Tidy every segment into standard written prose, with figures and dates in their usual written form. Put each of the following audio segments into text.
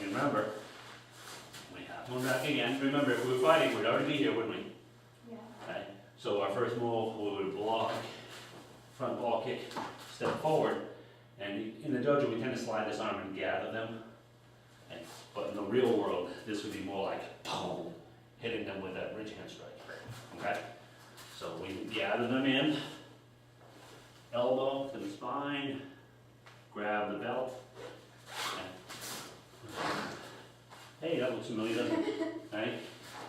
remember, we have to come back again. Remember, if we were fighting, we'd already be here, wouldn't we? Yeah. Okay, so our first move, we would block, front ball kick, step forward, and in the dojo, we tend to slide this arm and gather them. Okay, but in the real world, this would be more like, boom, hitting them with that ridge hand strike, okay? So we gather them in, elbow to the spine, grab the belt. Okay. Hey, that looks familiar, doesn't it? Right?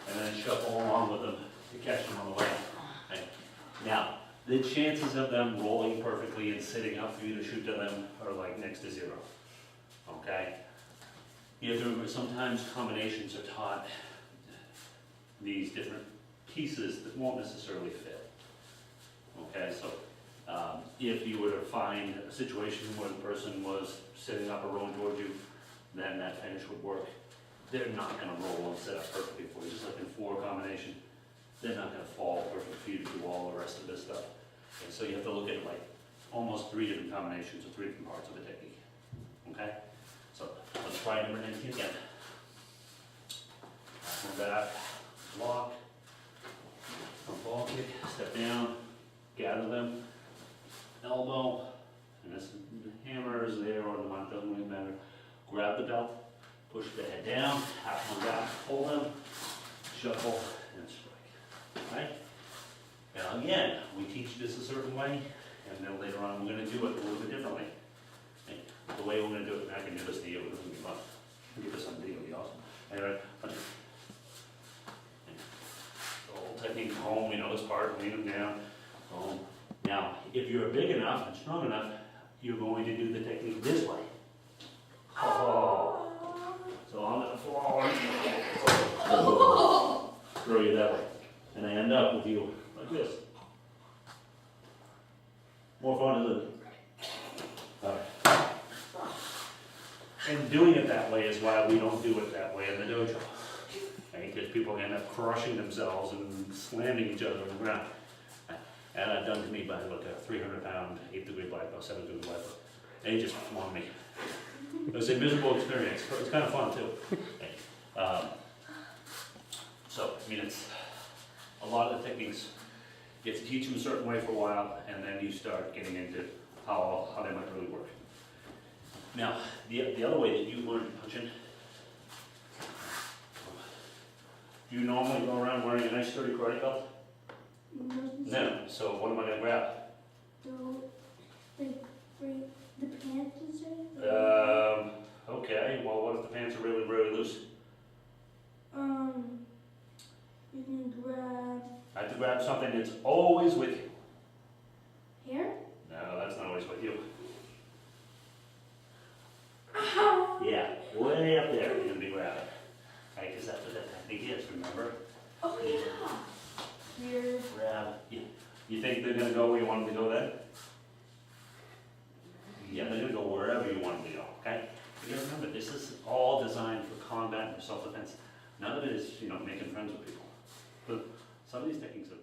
And then shuffle along with them to catch them on the way. Okay. Now, the chances of them rolling perfectly and sitting up for you to shoot to them are like next to zero. Okay? You have to remember, sometimes combinations are taught these different pieces that won't necessarily fit. Okay, so if you were to find a situation where the person was sitting up or rolling towards you, then that finish would work. They're not going to roll and set up perfectly for you, just like in 4 combination. They're not going to fall perfect for you to do all the rest of this stuff. And so you have to look at like almost 3 different combinations or 3 different parts of the technique. Okay? So let's try number 19 again. Come back, block, front ball kick, step down, gather them, elbow, and this hammer is there or the mount, doesn't really matter. Grab the belt, push the head down, half one back, pull them, shuffle, and strike. Right? Now again, we teach this a certain way, and then later on we're going to do it a little bit differently. Okay? The way we're going to do it, I can do this to you, this will be fun. Give this on video, it'll be awesome. Anyway, the whole technique, home, you know this part, lean them down, home. Now, if you're big enough and strong enough, you're going to do the technique this way. Oh. So I'm going to fall, throw you that way. And I end up with you like this. More fun, isn't it? All right. And doing it that way is why we don't do it that way in the dojo. Okay? Because people end up crushing themselves and slamming each other on the ground. And I've done to me by like a 300-pound, 8th degree black belt, 7th degree black belt. And he just flung me. It was a miserable experience, but it's kind of fun too. So, I mean, it's a lot of the techniques, you have to teach them a certain way for a while, and then you start getting into how they might really work. Now, the other way that you learn punching, do you normally go around wearing a nice sturdy karate belt? No. So what am I going to grab? The pants, is it? Okay, well, what if the pants are really, really loose? You can grab I have to grab something that's always with you. here. No, that's not always with you. Yeah, way up there you're going to be grabbing. Right, because that's what that technique is, remember? Oh yeah. Here. Grab. You think they're going to go where you want them to go then? Yeah, they're going to go wherever you want them to go, okay? But you gotta remember, this is all designed for combat and for self-defense. None of it is, making friends with people. But some of these techniques are